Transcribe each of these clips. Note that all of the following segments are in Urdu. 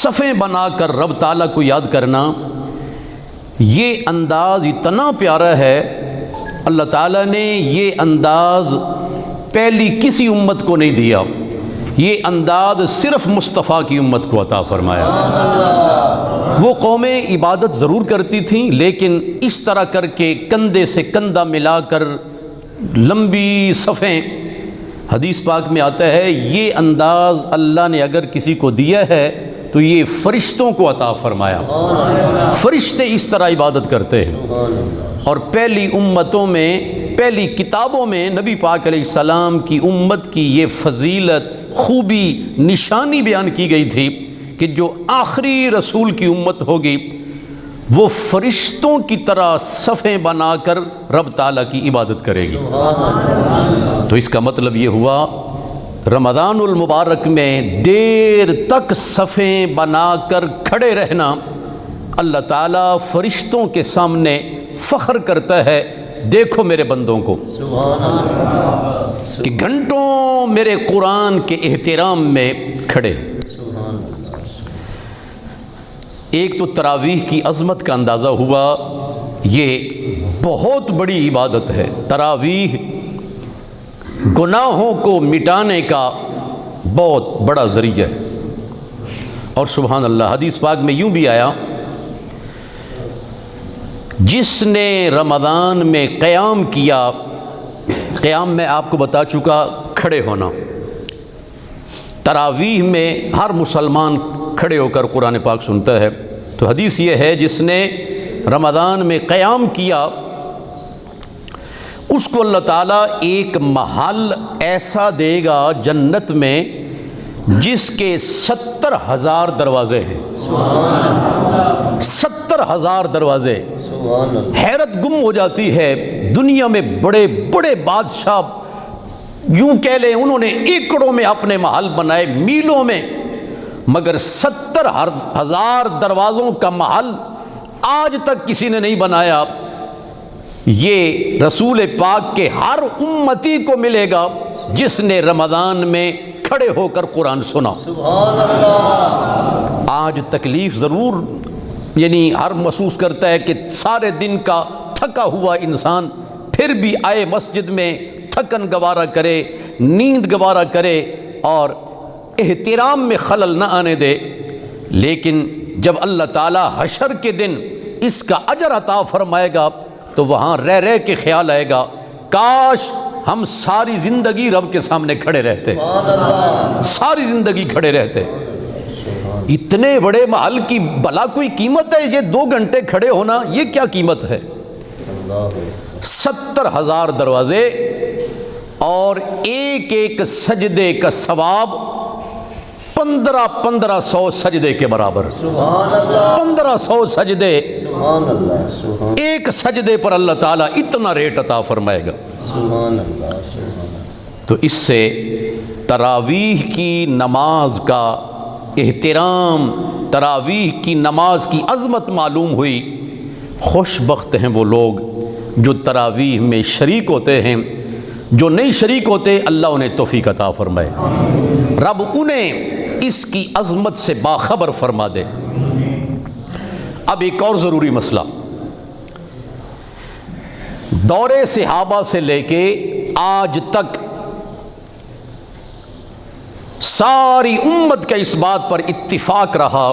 صفیں بنا کر رب تعالیٰ کو یاد کرنا، یہ انداز اتنا پیارا ہے، اللہ تعالیٰ نے یہ انداز پہلی کسی امت کو نہیں دیا، یہ انداز صرف مصطفیٰ کی امت کو عطا فرمایا۔ وہ قومیں عبادت ضرور کرتی تھیں، لیکن اس طرح کر کے کندھے سے کندھا ملا کر لمبی صفیں، حدیث پاک میں آتا ہے یہ انداز اللہ نے اگر کسی کو دیا ہے تو یہ فرشتوں کو عطا فرمایا۔ فرشتے اس طرح عبادت کرتے ہیں، اور پہلی امتوں میں، پہلی کتابوں میں نبی پاک علیہ السلام کی امت کی یہ فضیلت، خوبی، نشانی بیان کی گئی تھی کہ جو آخری رسول کی امت ہوگی وہ فرشتوں کی طرح صفیں بنا کر رب تعالیٰ کی عبادت کرے گی۔ تو اس کا مطلب یہ ہوا رمضان المبارک میں دیر تک صفیں بنا کر کھڑے رہنا اللہ تعالیٰ فرشتوں کے سامنے فخر کرتا ہے، دیکھو میرے بندوں کو کہ گھنٹوں میرے قرآن کے احترام میں کھڑے۔ ایک تو تراویح کی عظمت کا اندازہ ہوا، یہ بہت بڑی عبادت ہے۔ تراویح گناہوں کو مٹانے کا بہت بڑا ذریعہ ہے، اور سبحان اللہ حدیث پاک میں یوں بھی آیا، جس نے رمضان میں قیام کیا، قیام میں آپ کو بتا چکا کھڑے ہونا، تراویح میں ہر مسلمان کھڑے ہو کر قرآن پاک سنتا ہے، تو حدیث یہ ہے جس نے رمضان میں قیام کیا اس کو اللہ تعالیٰ ایک محل ایسا دے گا جنت میں جس کے 70,000 دروازے ہیں۔ 70,000 دروازے۔ حیرت گم ہو جاتی ہے، دنیا میں بڑے بڑے بادشاہ یوں کہہ لیں انہوں نے ایکڑوں میں اپنے محل بنائے، میلوں میں، مگر 70,000 دروازوں کا محل آج تک کسی نے نہیں بنایا۔ یہ رسول پاک کے ہر امتی کو ملے گا جس نے رمضان میں کھڑے ہو کر قرآن سنا۔ آج تکلیف ضرور ہر محسوس کرتا ہے کہ سارے دن کا تھکا ہوا انسان پھر بھی آئے مسجد میں، تھکن گوارا کرے، نیند گوارا کرے اور احترام میں خلل نہ آنے دے، لیکن جب اللہ تعالیٰ حشر کے دن اس کا اجر عطا فرمائے گا تو وہاں رہ رہ کے خیال آئے گا کاش ہم ساری زندگی رب کے سامنے کھڑے رہتے، ساری زندگی کھڑے رہتے۔ اتنے بڑے محل کی بھلا کوئی قیمت ہے؟ یہ 2 گھنٹے کھڑے ہونا یہ کیا قیمت ہے؟ 70,000 دروازے، اور ایک ایک سجدے کا ثواب 1500 سجدے کے برابر۔ 1500 سجدے، ایک سجدے پر اللہ تعالیٰ اتنا ریٹ عطا فرمائے گا۔ تو اس سے تراویح کی نماز کا احترام، تراویح کی نماز کی عظمت معلوم ہوئی۔ خوش بخت ہیں وہ لوگ جو تراویح میں شریک ہوتے ہیں، جو نہیں شریک ہوتے اللہ انہیں توفیق عطا فرمائے، رب انہیں اس کی عظمت سے باخبر فرما دے۔ اب ایک اور ضروری مسئلہ، دور صحابہ سے لے کے آج تک ساری امت کا اس بات پر اتفاق رہا،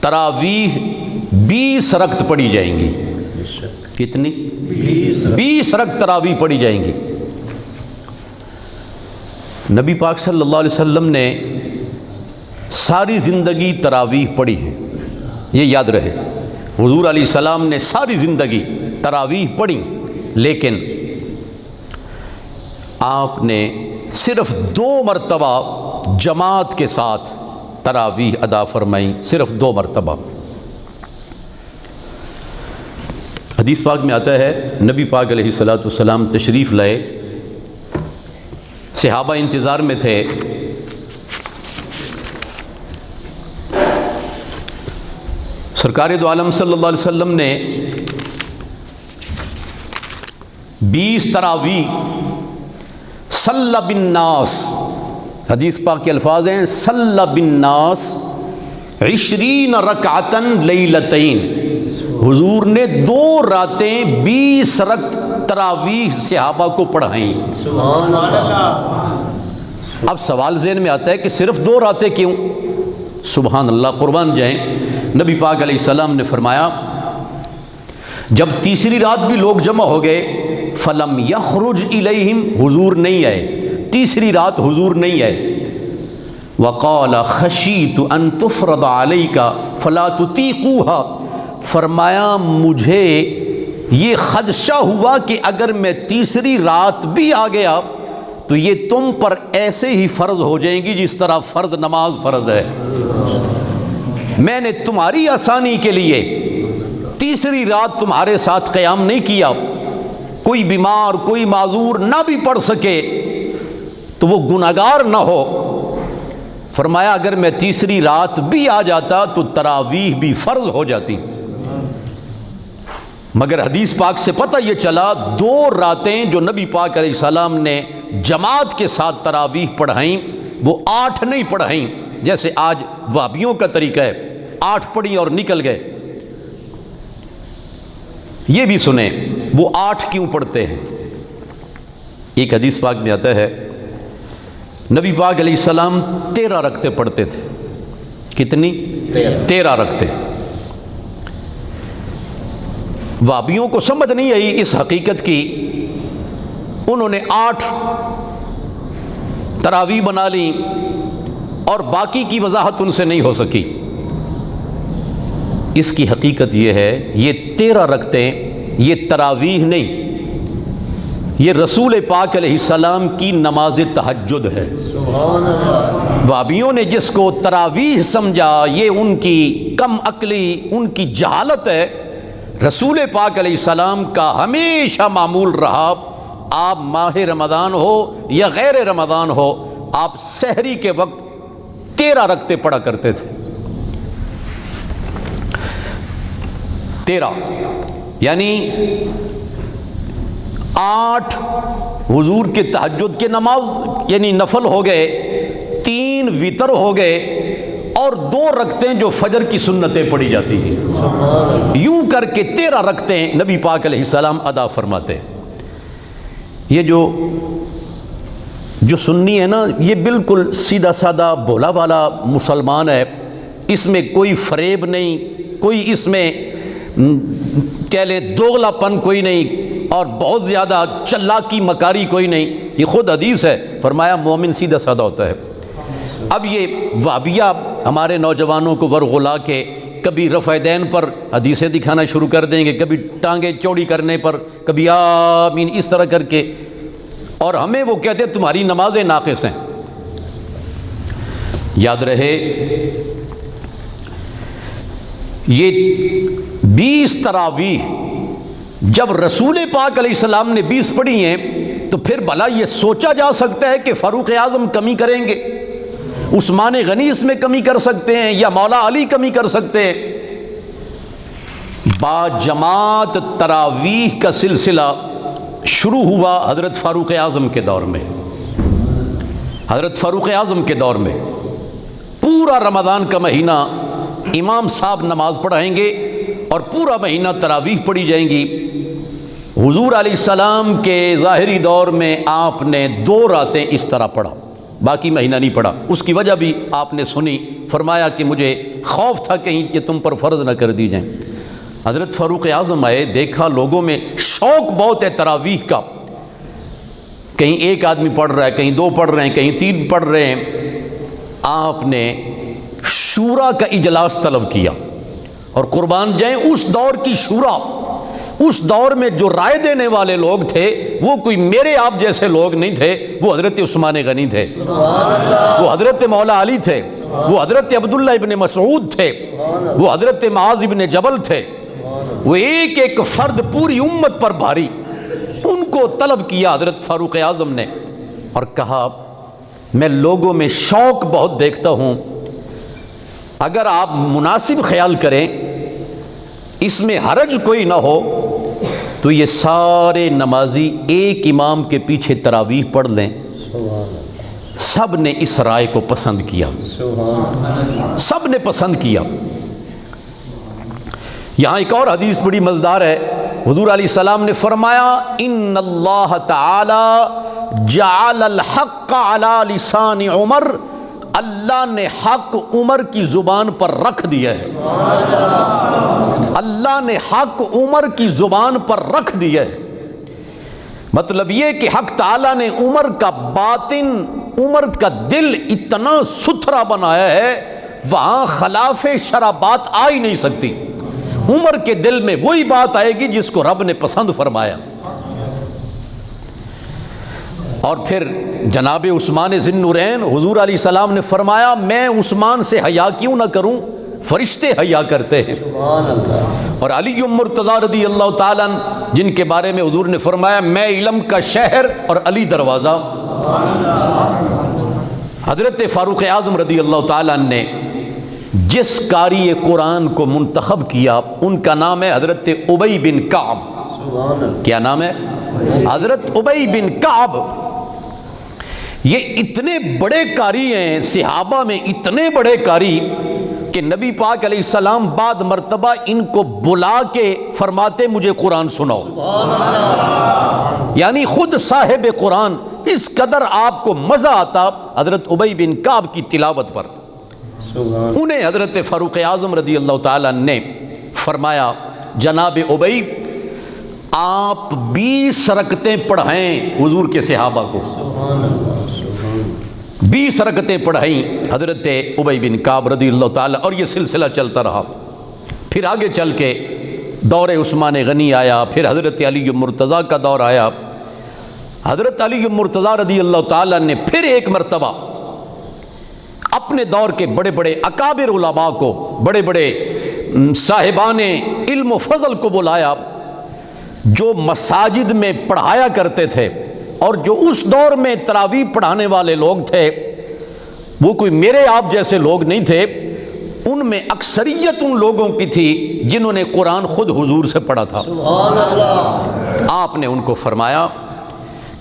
تراویح 20 رکعت پڑھی جائیں گی۔ کتنی؟ 20 رکعت تراویح پڑھی جائیں گی۔ نبی پاک صلی اللہ علیہ وسلم نے ساری زندگی تراویح پڑھی ہے، یہ یاد رہے، حضور علیہ السلام نے ساری زندگی تراویح پڑھی، لیکن آپ نے صرف 2 مرتبہ جماعت کے ساتھ تراویح ادا فرمائی، صرف 2 مرتبہ۔ حدیث پاک میں آتا ہے نبی پاک علیہ السلام تشریف لائے، صحابہ انتظار میں تھے، سرکار دو عالم صلی اللہ علیہ وسلم نے 20 تراویح صلی بالناس، حدیث پاک کے الفاظ ہیں صلی بالناس 20 رکعتن لیلتین، حضور نے 2 راتیں 20 رکعت تراویح صحابہ کو پڑھائیں۔ سبحان اللہ۔ اب سوال ذہن میں آتا ہے کہ صرف 2 راتیں کیوں؟ سبحان اللہ، قربان جائیں، نبی پاک علیہ السلام نے فرمایا جب تیسری رات بھی لوگ جمع ہو گئے، فلم یخرج الیہم، حضور نہیں آئے، تیسری رات حضور نہیں آئے، وقال خشیت ان تفرض علیک فلا تطیقوها، فرمایا مجھے یہ خدشہ ہوا کہ اگر میں تیسری رات بھی آ گیا تو یہ تم پر ایسے ہی فرض ہو جائیں گی جس طرح فرض نماز فرض ہے۔ میں نے تمہاری آسانی کے لیے تیسری رات تمہارے ساتھ قیام نہیں کیا، کوئی بیمار کوئی معذور نہ بھی پڑھ سکے تو وہ گناہگار نہ ہو۔ فرمایا اگر میں تیسری رات بھی آ جاتا تو تراویح بھی فرض ہو جاتی، مگر حدیث پاک سے پتہ یہ چلا 2 راتیں جو نبی پاک علیہ السلام نے جماعت کے ساتھ تراویح پڑھائیں وہ 8 نہیں پڑھائیں جیسے آج وہابیوں کا طریقہ ہے، 8 پڑھی اور نکل گئے۔ یہ بھی سنیں وہ 8 کیوں پڑھتے ہیں؟ ایک حدیث پاک میں آتا ہے نبی پاک علیہ السلام 13 رکعتیں پڑھتے تھے۔ کتنی؟ 13 رکعتیں۔ وہابیوں کو سمجھ نہیں آئی اس حقیقت کی، انہوں نے 8 تراویح بنا لی اور باقی کی وضاحت ان سے نہیں ہو سکی۔ اس کی حقیقت یہ ہے یہ 13 رکعتیں یہ تراویح نہیں، یہ رسول پاک علیہ السلام کی نماز تہجد ہے۔ سبحان اللہ۔ وہابیوں نے جس کو تراویح سمجھا یہ ان کی کم عقلی، ان کی جہالت ہے۔ رسول پاک علیہ السلام کا ہمیشہ معمول رہا، آپ ماہ رمضان ہو یا غیر رمضان ہو، آپ سحری کے وقت 13 رکعتیں پڑھا کرتے تھے۔ 13 یعنی 8 حضور کے تہجد کے نماز یعنی نفل ہو گئے، 3 وتر ہو گئے اور 2 رکعتیں جو فجر کی سنتیں پڑھی جاتی ہیں، یوں کر کے 13 رکعتیں نبی پاک علیہ السلام ادا فرماتے۔ یہ جو سنی ہے نا یہ بالکل سیدھا سادہ بھولا بالا مسلمان ہے، اس میں کوئی فریب نہیں، کوئی اس میں کہہ لے دوغلا پن کوئی نہیں اور بہت زیادہ چلاکی مکاری کوئی نہیں، یہ خود حدیث ہے، فرمایا مومن سیدھا سادہ ہوتا ہے۔ اب یہ وہابیہ ہمارے نوجوانوں کو ورغلا کے کبھی رفع دین پر حدیثیں دکھانا شروع کر دیں گے، کبھی ٹانگیں چوڑی کرنے پر، کبھی آمین اس طرح کر کے، اور ہمیں وہ کہتے ہیں تمہاری نمازیں ناقص ہیں۔ یاد رہے یہ 20 تراویح جب رسول پاک علیہ السلام نے 20 پڑھی ہیں تو پھر بھلا یہ سوچا جا سکتا ہے کہ فاروق اعظم کمی کریں گے، عثمان غنی اس میں کمی کر سکتے ہیں یا مولا علی کمی کر سکتے ہیں؟ با جماعت تراویح کا سلسلہ شروع ہوا حضرت فاروق اعظم کے دور میں۔ حضرت فاروق اعظم کے دور میں پورا رمضان کا مہینہ امام صاحب نماز پڑھائیں گے اور پورا مہینہ تراویح پڑھی جائیں گی۔ حضور علیہ السلام کے ظاہری دور میں آپ نے 2 راتیں اس طرح پڑھا، باقی مہینہ نہیں پڑھا۔ اس کی وجہ بھی آپ نے سنی، فرمایا کہ مجھے خوف تھا کہیں یہ تم پر فرض نہ کر دی جائیں۔ حضرت فاروق اعظم آئے، دیکھا لوگوں میں شوق بہت ہے تراویح کا، کہیں 1 آدمی پڑھ رہا ہے، کہیں 2 پڑھ رہے ہیں، کہیں 3 پڑھ رہے ہیں۔ آپ نے شورا کا اجلاس طلب کیا، اور قربان جائیں اس دور کی شورا، اس دور میں جو رائے دینے والے لوگ تھے وہ کوئی میرے آپ جیسے لوگ نہیں تھے، وہ حضرت عثمان غنی تھے، وہ حضرت مولا علی تھے، وہ حضرت عبداللہ ابن مسعود تھے، وہ حضرت معاذ ابن جبل تھے، وہ ایک ایک فرد پوری امت پر بھاری، ان کو طلب کیا حضرت فاروق اعظم نے اور کہا میں لوگوں میں شوق بہت دیکھتا ہوں، اگر آپ مناسب خیال کریں، اس میں حرج کوئی نہ ہو تو یہ سارے نمازی ایک امام کے پیچھے تراویح پڑھ لیں۔ سب نے اس رائے کو پسند کیا، سب نے پسند کیا۔ یہاں ایک اور حدیث بڑی مزیدار ہے، حضور علیہ السلام نے فرمایا ان اللہ تعالی جعل الحق علی لسان عمر، اللہ نے حق عمر کی زبان پر رکھ دیا ہے، اللہ نے حق عمر کی زبان پر رکھ دیا ہے۔ مطلب یہ کہ حق تعالیٰ نے عمر کا باطن، عمر کا دل اتنا ستھرا بنایا ہے، وہاں خلاف شرع بات آ ہی نہیں سکتی۔ عمر کے دل میں وہی بات آئے گی جس کو رب نے پسند فرمایا۔ اور پھر جناب عثمان ذی النورین، حضور علیہ السلام نے فرمایا میں عثمان سے حیا کیوں نہ کروں، فرشتے حیا کرتے ہیں۔ اور علی مرتضیٰ رضی اللہ تعالیٰ جن کے بارے میں حضور نے فرمایا میں علم کا شہر اور علی دروازہ۔ حضرت فاروق اعظم رضی اللہ تعالیٰ نے جس قاری قرآن کو منتخب کیا ان کا نام ہے حضرت ابی بن کعب۔ کیا نام ہے؟ حضرت ابی بن کعب۔ یہ اتنے بڑے قاری ہیں، صحابہ میں اتنے بڑے قاری کہ نبی پاک علیہ السلام بعد مرتبہ ان کو بلا کے فرماتے مجھے قرآن سناؤ، یعنی خود صاحب قرآن، اس قدر آپ کو مزہ آتا حضرت ابی بن کعب کی تلاوت پر۔ انہیں حضرت فاروق اعظم رضی اللہ تعالیٰ نے فرمایا جناب ابی آپ 20 رکعتیں پڑھائیں حضور کے صحابہ کو، 20 رکعتیں پڑھائیں حضرت ابی بن کعب رضی اللہ تعالیٰ، اور یہ سلسلہ چلتا رہا۔ پھر آگے چل کے دور عثمان غنی آیا، پھر حضرت علی مرتضیٰ کا دور آیا۔ حضرت علی مرتضیٰ رضی اللہ تعالیٰ نے پھر ایک مرتبہ اپنے دور کے بڑے بڑے اکابر علماء کو، بڑے بڑے صاحبان علم و فضل کو بلایا جو مساجد میں پڑھایا کرتے تھے، اور جو اس دور میں تراویح پڑھانے والے لوگ تھے وہ کوئی میرے آپ جیسے لوگ نہیں تھے، ان میں اکثریت ان لوگوں کی تھی جنہوں نے قرآن خود حضور سے پڑھا تھا۔ آپ نے ان کو فرمایا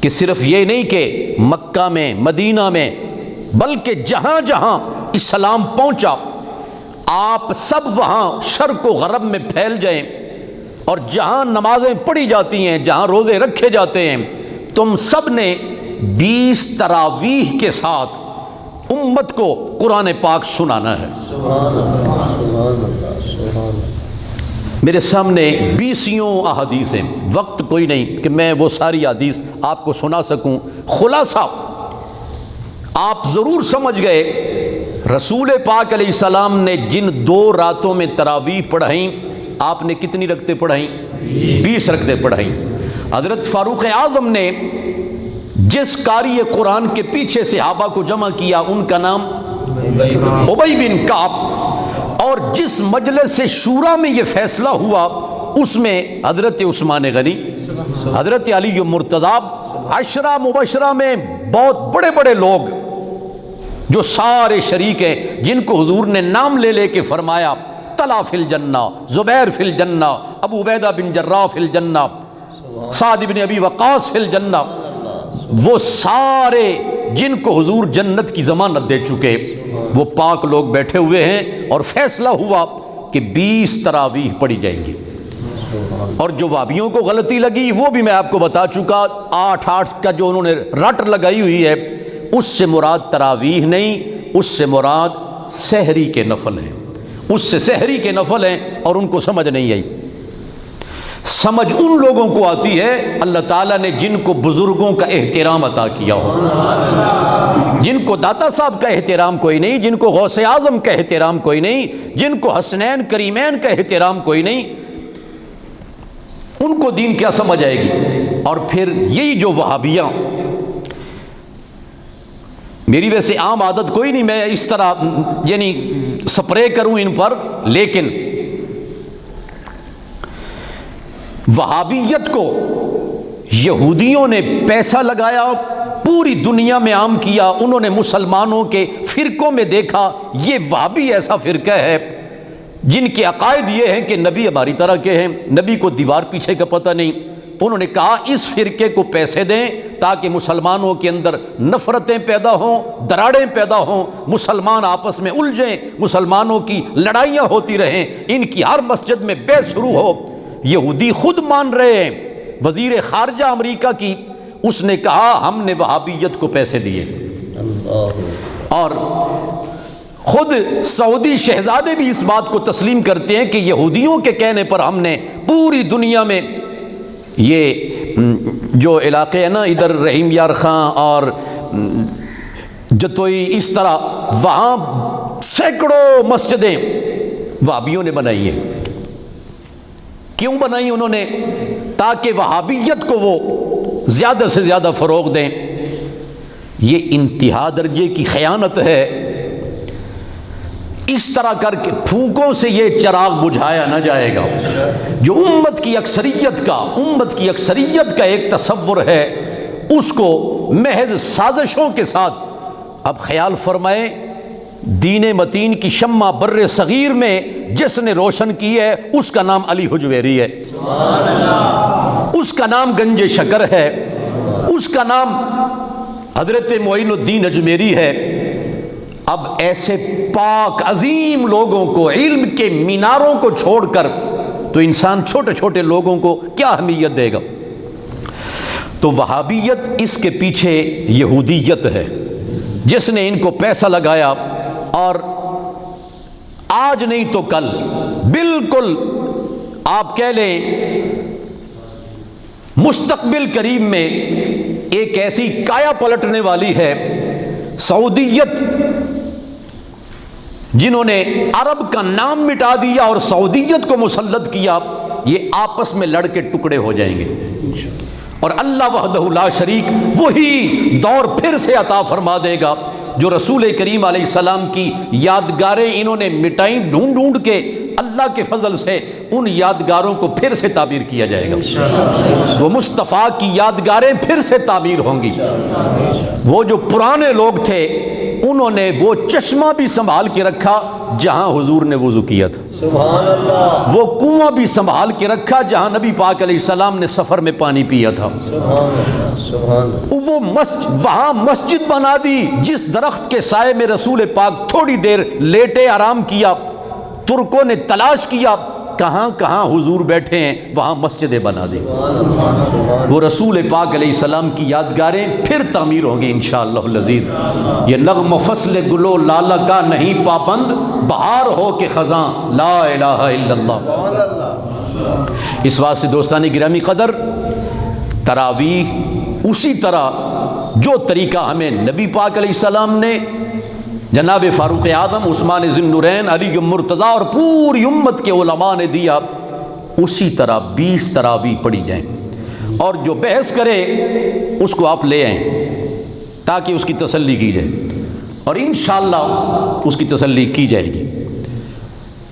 کہ صرف یہ نہیں کہ مکہ میں، مدینہ میں، بلکہ جہاں جہاں اسلام پہنچا آپ سب وہاں شرق و غرب میں پھیل جائیں، اور جہاں نمازیں پڑھی جاتی ہیں، جہاں روزے رکھے جاتے ہیں، تم سب نے 20 تراویح کے ساتھ امت کو قرآن پاک سنانا ہے۔ میرے سامنے 20 احادیث ہیں، وقت کوئی نہیں کہ میں وہ ساری احادیث آپ کو سنا سکوں۔ خلاصہ آپ ضرور سمجھ گئے رسول پاک علیہ السلام نے جن 2 راتوں میں تراویح پڑھائیں، آپ نے کتنی رکعتیں پڑھائیں؟ 20 رکعتیں پڑھائیں۔ حضرت فاروق اعظم نے جس قاری قرآن کے پیچھے صحابہ کو جمع کیا ان کا نام ابی بن کعب، اور جس مجلس شورا میں یہ فیصلہ ہوا اس میں حضرت عثمان غنی، حضرت علی مرتضیٰ، 10 مبشرہ میں بہت بڑے بڑے لوگ جو سارے شریک ہیں، جن کو حضور نے نام لے لے کے فرمایا طلحہ فی الجنہ، زبیر فی الجنہ، ابو عبیدہ بن جراح فی الجنہ، سعد بن ابی وقاص فی الجنہ، وہ سارے جن کو حضور جنت کی ضمانت دے چکے، وہ پاک لوگ بیٹھے ہوئے ہیں، اور فیصلہ ہوا کہ 20 تراویح پڑھی جائیں گی۔ اور جو وہابیوں کو غلطی لگی وہ بھی میں آپ کو بتا چکا، 8 کا جو انہوں نے رٹ لگائی ہوئی ہے، اس سے مراد تراویح نہیں، اس سے مراد سحری کے نفل ہیں، اس سے سحری کے نفل ہیں، اور ان کو سمجھ نہیں آئی۔ سمجھ ان لوگوں کو آتی ہے اللہ تعالیٰ نے جن کو بزرگوں کا احترام عطا کیا ہو، جن کو داتا صاحب کا احترام کوئی نہیں، جن کو غوث اعظم کا احترام کوئی نہیں، جن کو حسنین کریمین کا احترام کوئی نہیں، ان کو دین کیا سمجھ آئے گی؟ اور پھر یہی جو وہابیاں، میری ویسے عام عادت کوئی نہیں میں اس طرح یعنی سپرے کروں ان پر، لیکن وہابیت کو یہودیوں نے پیسہ لگایا، پوری دنیا میں عام کیا، انہوں نے مسلمانوں کے فرقوں میں دیکھا یہ وہابی ایسا فرقہ ہے جن کے عقائد یہ ہیں کہ نبی ہماری طرح کے ہیں، نبی کو دیوار پیچھے کا پتہ نہیں، انہوں نے کہا اس فرقے کو پیسے دیں تاکہ مسلمانوں کے اندر نفرتیں پیدا ہوں، دراڑیں پیدا ہوں، مسلمان آپس میں الجھیں، مسلمانوں کی لڑائیاں ہوتی رہیں، ان کی ہر مسجد میں بیعت شروع ہو۔ یہودی خود مان رہے ہیں، وزیر خارجہ امریکہ کی، اس نے کہا ہم نے وہابیت کو پیسے دیے، اور خود سعودی شہزادے بھی اس بات کو تسلیم کرتے ہیں کہ یہودیوں کے کہنے پر ہم نے پوری دنیا میں یہ جو علاقے ہیں نا ادھر رحیم یار خان اور جتوئی، اس طرح وہاں سینکڑوں مسجدیں وہابیوں نے بنائی ہیں۔ کیوں بنائی انہوں نے؟ تاکہ وہابیت کو وہ زیادہ سے زیادہ فروغ دیں۔ یہ انتہا درجے کی خیانت ہے۔ اس طرح کر کے پھونکوں سے یہ چراغ بجھایا نہ جائے گا۔ جو امت کی اکثریت کا ایک تصور ہے، اس کو محض سازشوں کے ساتھ، اب خیال فرمائیں دین متین کی شمع بر صغیر میں جس نے روشن کی ہے اس کا نام علی حجویری ہے، اس کا نام گنج شکر ہے، اس کا نام حضرت معین الدین اجمیری ہے۔ اب ایسے پاک عظیم لوگوں کو، علم کے میناروں کو چھوڑ کر تو انسان چھوٹے چھوٹے لوگوں کو کیا اہمیت دے گا؟ تو وہابیت اس کے پیچھے یہودیت ہے جس نے ان کو پیسہ لگایا، اور آج نہیں تو کل بالکل آپ کہہ لیں مستقبل قریب میں ایک ایسی کایا پلٹنے والی ہے۔ سعودیت جنہوں نے عرب کا نام مٹا دیا اور سعودیت کو مسلط کیا، یہ آپس میں لڑ کے ٹکڑے ہو جائیں گے، اور اللہ وحدہ لا شریک وہی دور پھر سے عطا فرما دے گا جو رسول کریم علیہ السلام کی یادگاریں انہوں نے مٹائیں ڈھونڈ ڈھونڈ کے، اللہ کے فضل سے ان یادگاروں کو پھر سے تعمیر کیا جائے گا۔ وہ مصطفیٰ کی یادگاریں پھر سے تعمیر ہوں گی۔ وہ جو پرانے لوگ تھے انہوں نے وہ چشمہ بھی سنبھال کے رکھا جہاں حضور نے وضو کیا تھا، سبحان اللہ، وہ کنواں بھی سنبھال کے رکھا جہاں نبی پاک علیہ السلام نے سفر میں پانی پیا تھا، وہ وہاں مسجد بنا دی جس درخت کے سائے میں رسول پاک تھوڑی دیر لیٹے آرام کیا۔ ترکوں نے تلاش کیا کہاں کہاں حضور بیٹھے ہیں، وہاں مسجدیں بنا دی۔ وہ رسول پاک علیہ السلام کی یادگاریں پھر تعمیر ہوں گی انشاءاللہ العزیز۔ یہ نغم فصل گلو لالہ کا نہیں پابند، بہار ہو کے خزاں لا الہ الا اللہ۔ اس واسطے دوستان گرامی قدر، تراویح اسی طرح جو طریقہ ہمیں نبی پاک علیہ السلام نے، جناب فاروق اعظم، عثمان ذی النورین، علی مرتضیٰ اور پوری امت کے علماء نے دیا، اسی طرح 20 تراویح پڑھی جائیں، اور جو بحث کرے اس کو آپ لے آئیں تاکہ اس کی تسلی کی جائے، اور انشاءاللہ اس کی تسلی کی جائے گی۔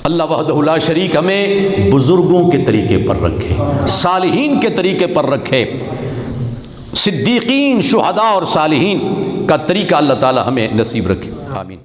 اللہ وحدہ لا شریک ہمیں بزرگوں کے طریقے پر رکھے، صالحین کے طریقے پر رکھے، صدیقین، شہداء اور صالحین کا طریقہ اللہ تعالی ہمیں نصیب رکھے، آمین۔